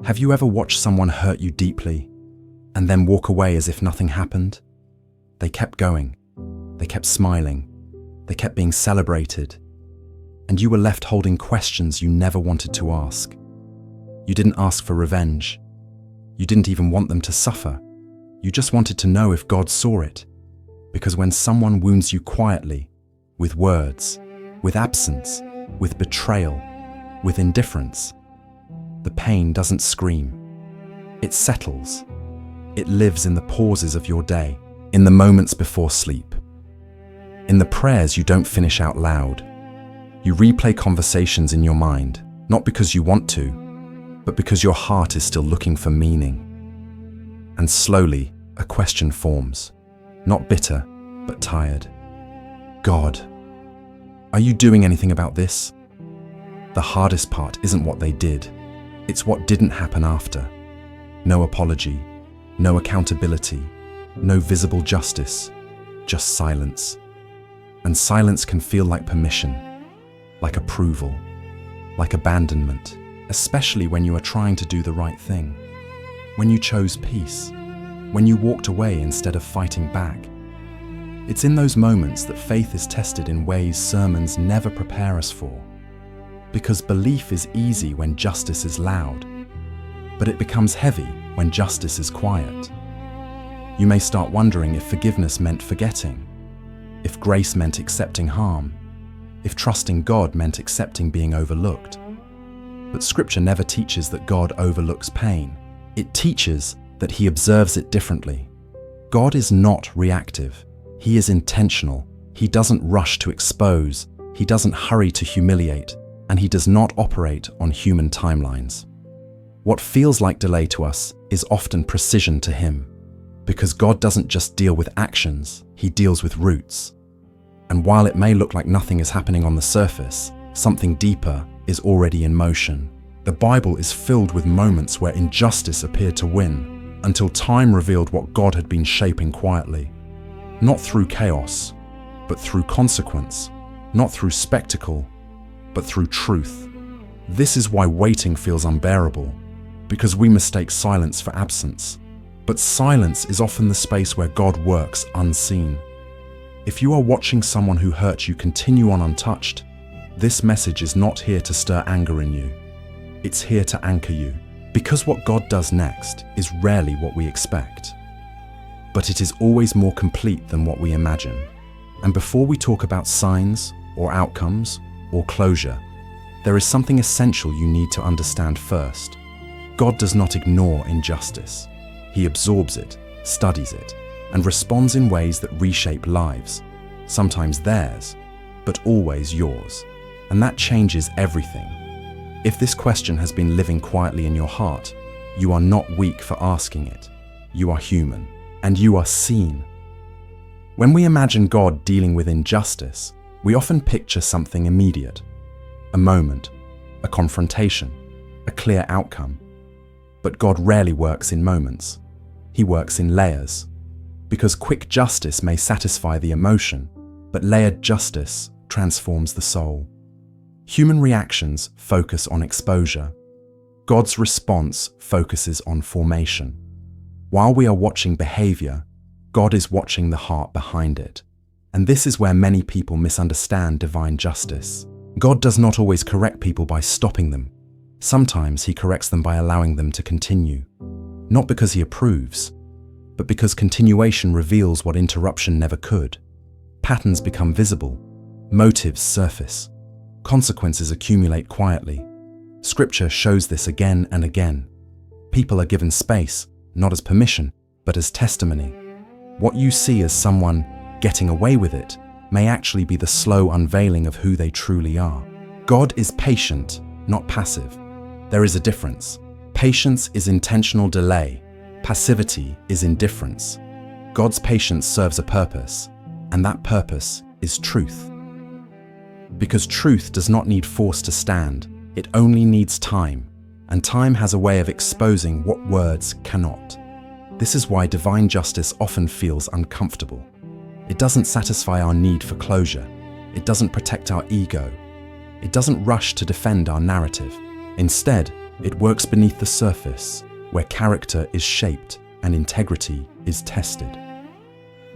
Have you ever watched someone hurt you deeply and then walk away as if nothing happened? They kept going. They kept smiling. They kept being celebrated. And you were left holding questions you never wanted to ask. You didn't ask for revenge. You didn't even want them to suffer. You just wanted to know if God saw it. Because when someone wounds you quietly, with words, with absence, with betrayal, with indifference, the pain doesn't scream. It settles. It lives in the pauses of your day, in the moments before sleep, in the prayers you don't finish out loud. You replay conversations in your mind, not because you want to, but because your heart is still looking for meaning. And slowly, a question forms, not bitter, but tired. God, are you doing anything about this? The hardest part isn't what they did, it's what didn't happen after. No apology, no accountability, no visible justice, just silence. And silence can feel like permission, like approval, like abandonment, especially when you are trying to do the right thing, when you chose peace, when you walked away instead of fighting back. It's in those moments that faith is tested in ways sermons never prepare us for. Because belief is easy when justice is loud, but it becomes heavy when justice is quiet. You may start wondering if forgiveness meant forgetting, if grace meant accepting harm, if trusting God meant accepting being overlooked. But Scripture never teaches that God overlooks pain. It teaches that He observes it differently. God is not reactive. He is intentional. He doesn't rush to expose. He doesn't hurry to humiliate. And He does not operate on human timelines. What feels like delay to us is often precision to Him. Because God doesn't just deal with actions, He deals with roots. And while it may look like nothing is happening on the surface, something deeper is already in motion. The Bible is filled with moments where injustice appeared to win, until time revealed what God had been shaping quietly. Not through chaos, but through consequence. Not through spectacle, but through truth. This is why waiting feels unbearable, because we mistake silence for absence. But silence is often the space where God works unseen. If you are watching someone who hurt you continue on untouched, this message is not here to stir anger in you. It's here to anchor you, because what God does next is rarely what we expect. But it is always more complete than what we imagine. And before we talk about signs or outcomes or closure, there is something essential you need to understand first. God does not ignore injustice. He absorbs it, studies it, and responds in ways that reshape lives, sometimes theirs, but always yours. And that changes everything. If this question has been living quietly in your heart, you are not weak for asking it. You are human, and you are seen. When we imagine God dealing with injustice, we often picture something immediate, a moment, a confrontation, a clear outcome. But God rarely works in moments. He works in layers. Because quick justice may satisfy the emotion, but layered justice transforms the soul. Human reactions focus on exposure. God's response focuses on formation. While we are watching behavior, God is watching the heart behind it. And this is where many people misunderstand divine justice. God does not always correct people by stopping them. Sometimes He corrects them by allowing them to continue. Not because He approves, but because continuation reveals what interruption never could. Patterns become visible, motives surface, consequences accumulate quietly. Scripture shows this again and again. People are given space, not as permission, but as testimony. What you see as someone getting away with it may actually be the slow unveiling of who they truly are. God is patient, not passive. There is a difference. Patience is intentional delay. Passivity is indifference. God's patience serves a purpose, and that purpose is truth. Because truth does not need force to stand, it only needs time, and time has a way of exposing what words cannot. This is why divine justice often feels uncomfortable. It doesn't satisfy our need for closure. It doesn't protect our ego. It doesn't rush to defend our narrative. Instead, It works beneath the surface, where character is shaped and integrity is tested.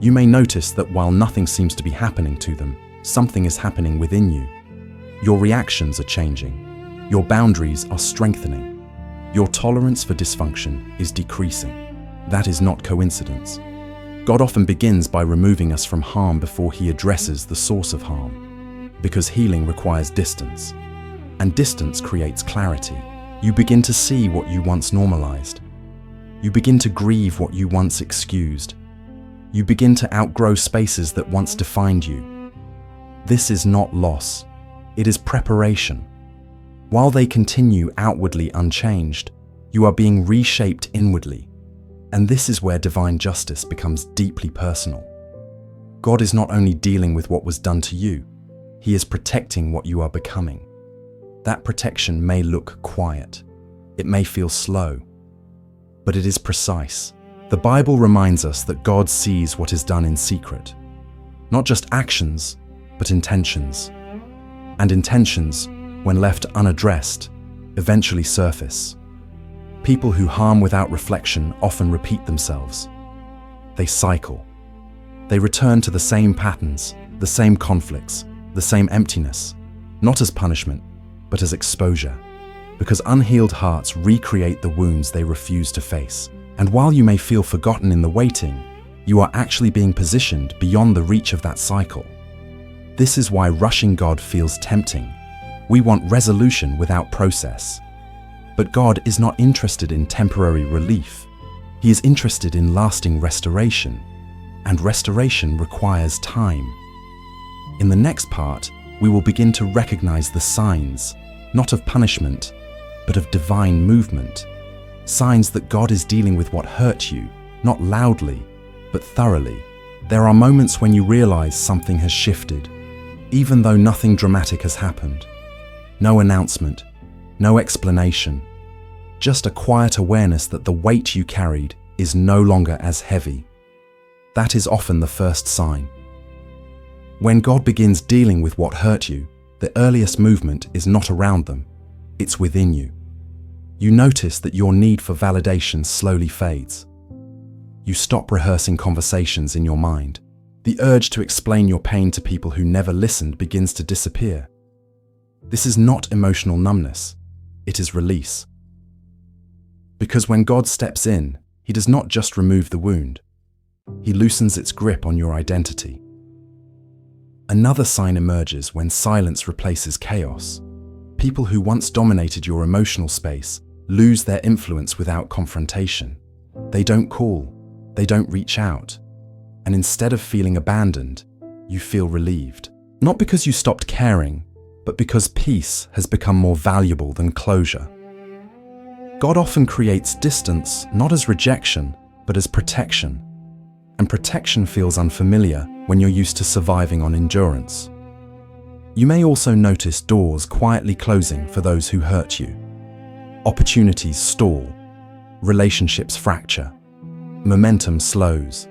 You may notice that while nothing seems to be happening to them, something is happening within you. Your reactions are changing. Your boundaries are strengthening. Your tolerance for dysfunction is decreasing. That is not coincidence. God often begins by removing us from harm before he addresses the source of harm, because healing requires distance, and distance creates clarity. You begin to see what you once normalized. You begin to grieve what you once excused. You begin to outgrow spaces that once defined you. This is not loss, it is preparation. While they continue outwardly unchanged, you are being reshaped inwardly. And this is where divine justice becomes deeply personal. God is not only dealing with what was done to you, he is protecting what you are becoming. That protection may look quiet. It may feel slow, but it is precise. The Bible reminds us that God sees what is done in secret, not just actions, but intentions. And intentions, when left unaddressed, eventually surface. People who harm without reflection often repeat themselves. They cycle. They return to the same patterns, the same conflicts, the same emptiness, not as punishment, but as exposure. Because unhealed hearts recreate the wounds they refuse to face. And while you may feel forgotten in the waiting, you are actually being positioned beyond the reach of that cycle. This is why rushing God feels tempting. We want resolution without process. But God is not interested in temporary relief. He is interested in lasting restoration, and restoration requires time. In the next part, we will begin to recognize the signs, not of punishment, but of divine movement. Signs that God is dealing with what hurt you, not loudly, but thoroughly. There are moments when you realize something has shifted, even though nothing dramatic has happened. No announcement, no explanation, just a quiet awareness that the weight you carried is no longer as heavy. That is often the first sign. When God begins dealing with what hurt you, the earliest movement is not around them, it's within you. You notice that your need for validation slowly fades. You stop rehearsing conversations in your mind. The urge to explain your pain to people who never listened begins to disappear. This is not emotional numbness, it is release. Because when God steps in, he does not just remove the wound, he loosens its grip on your identity. Another sign emerges when silence replaces chaos. People who once dominated your emotional space lose their influence without confrontation. They don't call, they don't reach out. And instead of feeling abandoned, you feel relieved. Not because you stopped caring, but because peace has become more valuable than closure. God often creates distance not as rejection, but as protection. And protection feels unfamiliar when you're used to surviving on endurance. You may also notice doors quietly closing for those who hurt you. Opportunities stall, relationships fracture, momentum slows.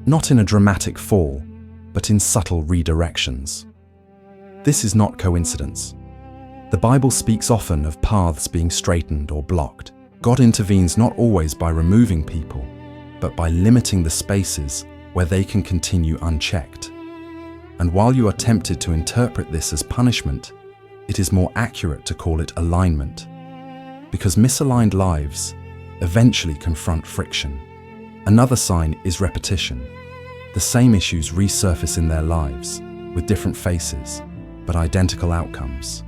Not in a dramatic fall, but in subtle redirections. This is not coincidence. The Bible speaks often of paths being straightened or blocked. God intervenes not always by removing people, but by limiting the spaces where they can continue unchecked. And while you are tempted to interpret this as punishment, it is more accurate to call it alignment. Because misaligned lives eventually confront friction. Another sign is repetition. The same issues resurface in their lives, with different faces, but identical outcomes.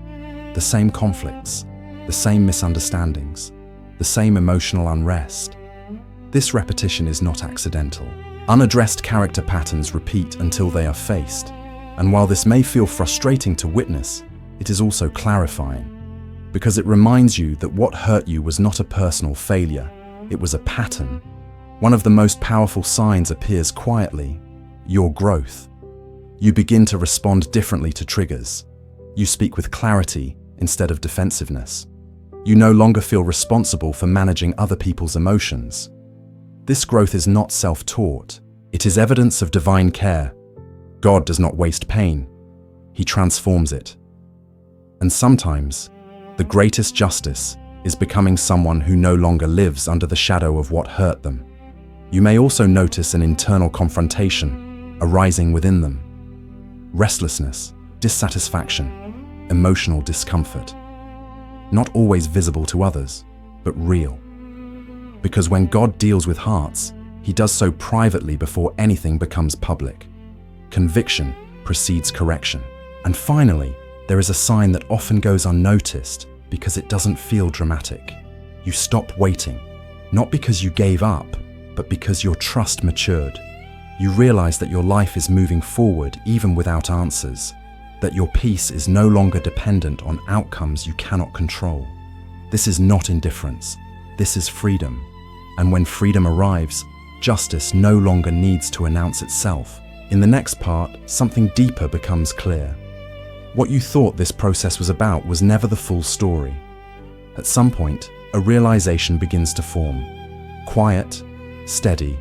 The same conflicts, the same misunderstandings, the same emotional unrest. This repetition is not accidental. Unaddressed character patterns repeat until they are faced. And while this may feel frustrating to witness, it is also clarifying. Because it reminds you that what hurt you was not a personal failure, it was a pattern. One of the most powerful signs appears quietly: your growth. You begin to respond differently to triggers. You speak with clarity instead of defensiveness. You no longer feel responsible for managing other people's emotions. This growth is not self-taught. It is evidence of divine care. God does not waste pain. He transforms it. And sometimes, the greatest justice is becoming someone who no longer lives under the shadow of what hurt them. You may also notice an internal confrontation arising within them. Restlessness, dissatisfaction, emotional discomfort. Not always visible to others, but real. Because when God deals with hearts, He does so privately before anything becomes public. Conviction precedes correction. And finally, there is a sign that often goes unnoticed because it doesn't feel dramatic. You stop waiting, not because you gave up, but because your trust matured. You realize that your life is moving forward even without answers, that your peace is no longer dependent on outcomes you cannot control. This is not indifference. This is freedom. And when freedom arrives, justice no longer needs to announce itself. In the next part, something deeper becomes clear. What you thought this process was about was never the full story. At some point, a realization begins to form. Quiet, steady,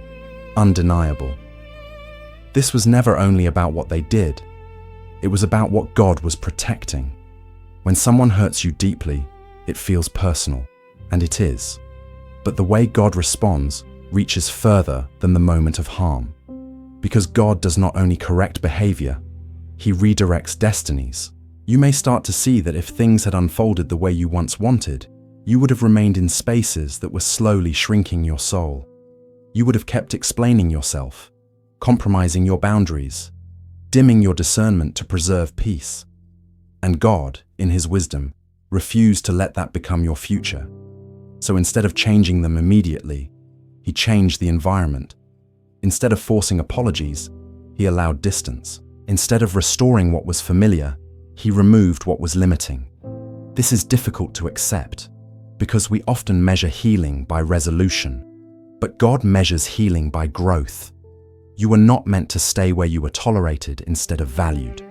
undeniable. This was never only about what they did. It was about what God was protecting. When someone hurts you deeply, it feels personal, and it is. But the way God responds reaches further than the moment of harm. Because God does not only correct behavior, He redirects destinies. You may start to see that if things had unfolded the way you once wanted, you would have remained in spaces that were slowly shrinking your soul. You would have kept explaining yourself, compromising your boundaries, dimming your discernment to preserve peace. And God, in His wisdom, refused to let that become your future. So instead of changing them immediately, He changed the environment. Instead of forcing apologies, He allowed distance. Instead of restoring what was familiar, He removed what was limiting. This is difficult to accept, because we often measure healing by resolution, but God measures healing by growth. You were not meant to stay where you were tolerated instead of valued.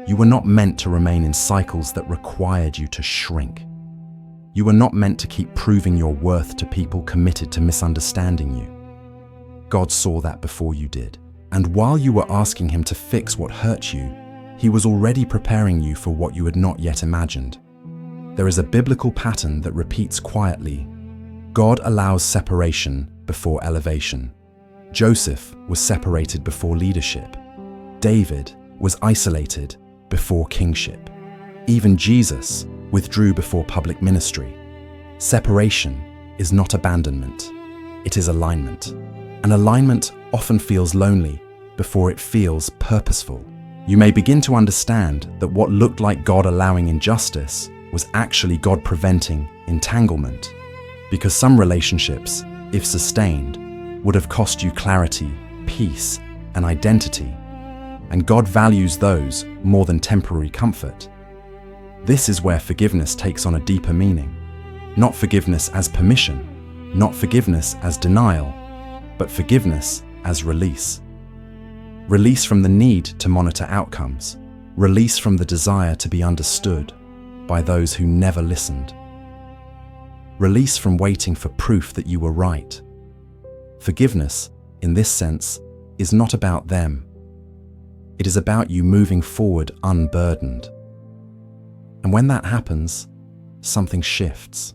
You were not meant to remain in cycles that required you to shrink. You were not meant to keep proving your worth to people committed to misunderstanding you. God saw that before you did. And while you were asking Him to fix what hurt you, He was already preparing you for what you had not yet imagined. There is a biblical pattern that repeats quietly. God allows separation before elevation. Joseph was separated before leadership. David was isolated before kingship. Even Jesus withdrew before public ministry. Separation is not abandonment. It is alignment. And alignment often feels lonely before it feels purposeful. You may begin to understand that what looked like God allowing injustice was actually God preventing entanglement. Because some relationships, if sustained, would have cost you clarity, peace, and identity. And God values those more than temporary comfort. This is where forgiveness takes on a deeper meaning. Not forgiveness as permission, not forgiveness as denial, but forgiveness as release. Release from the need to monitor outcomes. Release from the desire to be understood by those who never listened. Release from waiting for proof that you were right. Forgiveness, in this sense, is not about them. It is about you moving forward unburdened. And when that happens, something shifts.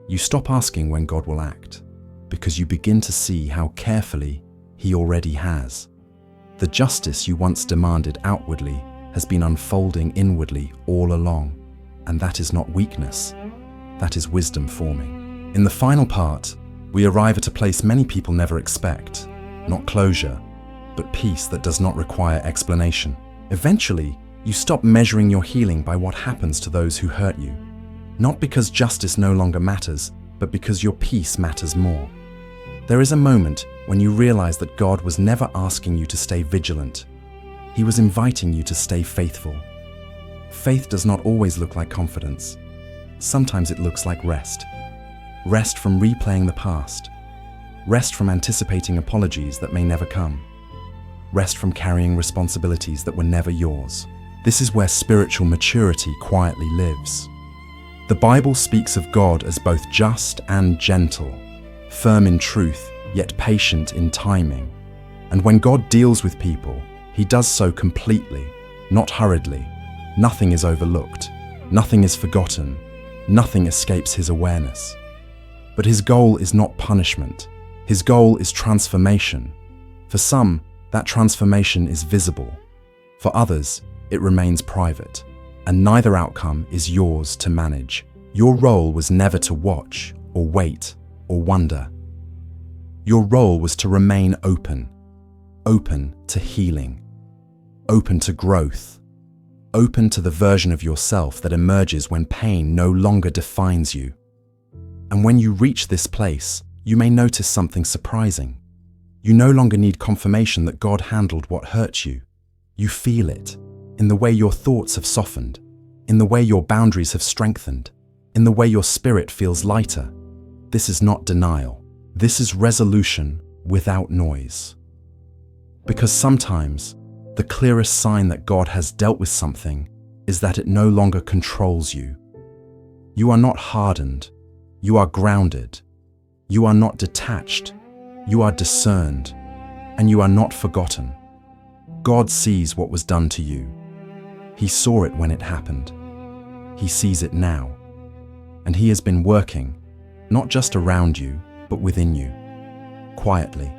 You stop asking when God will act, because you begin to see how carefully He already has. The justice you once demanded outwardly has been unfolding inwardly all along, and that is not weakness, that is wisdom forming. In the final part, we arrive at a place many people never expect, not closure, but peace that does not require explanation. Eventually, you stop measuring your healing by what happens to those who hurt you, not because justice no longer matters, but because your peace matters more. There is a moment when you realize that God was never asking you to stay vigilant. He was inviting you to stay faithful. Faith does not always look like confidence. Sometimes it looks like rest. Rest from replaying the past. Rest from anticipating apologies that may never come. Rest from carrying responsibilities that were never yours. This is where spiritual maturity quietly lives. The Bible speaks of God as both just and gentle, firm in truth, yet patient in timing. And when God deals with people, He does so completely, not hurriedly. Nothing is overlooked. Nothing is forgotten. Nothing escapes his awareness. But his goal is not punishment. His goal is transformation. For some, that transformation is visible. For others, it remains private. And neither outcome is yours to manage. Your role was never to watch, or wait, or wonder. Your role was to remain open. Open to healing. Open to growth. Open to the version of yourself that emerges when pain no longer defines you. And when you reach this place, you may notice something surprising. You no longer need confirmation that God handled what hurt you. You feel it, in the way your thoughts have softened, in the way your boundaries have strengthened, in the way your spirit feels lighter. This is not denial. This is resolution without noise. Because sometimes, the clearest sign that God has dealt with something is that it no longer controls you. You are not hardened. You are grounded. You are not detached. You are discerned. And you are not forgotten. God sees what was done to you. He saw it when it happened. He sees it now. And He has been working, not just around you, but within you. Quietly,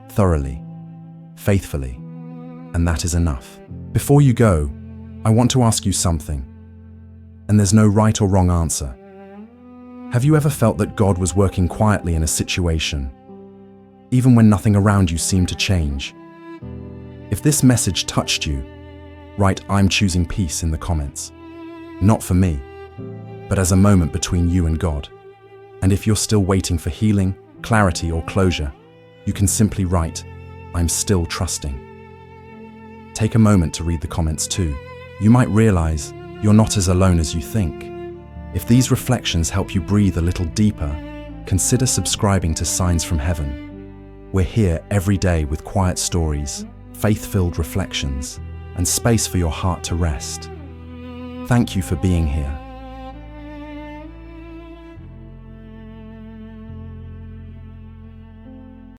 thoroughly, faithfully. And that is enough. Before you go, I want to ask you something. And there's no right or wrong answer. Have you ever felt that God was working quietly in a situation, even when nothing around you seemed to change? If this message touched you, write "I'm choosing peace" in the comments. Not for me, but as a moment between you and God. And if you're still waiting for healing, clarity, or closure, you can simply write "I'm still trusting." Take a moment to read the comments too. You might realize you're not as alone as you think. If these reflections help you breathe a little deeper, consider subscribing to Signs from Heaven. We're here every day with quiet stories, faith-filled reflections, and space for your heart to rest. Thank you for being here.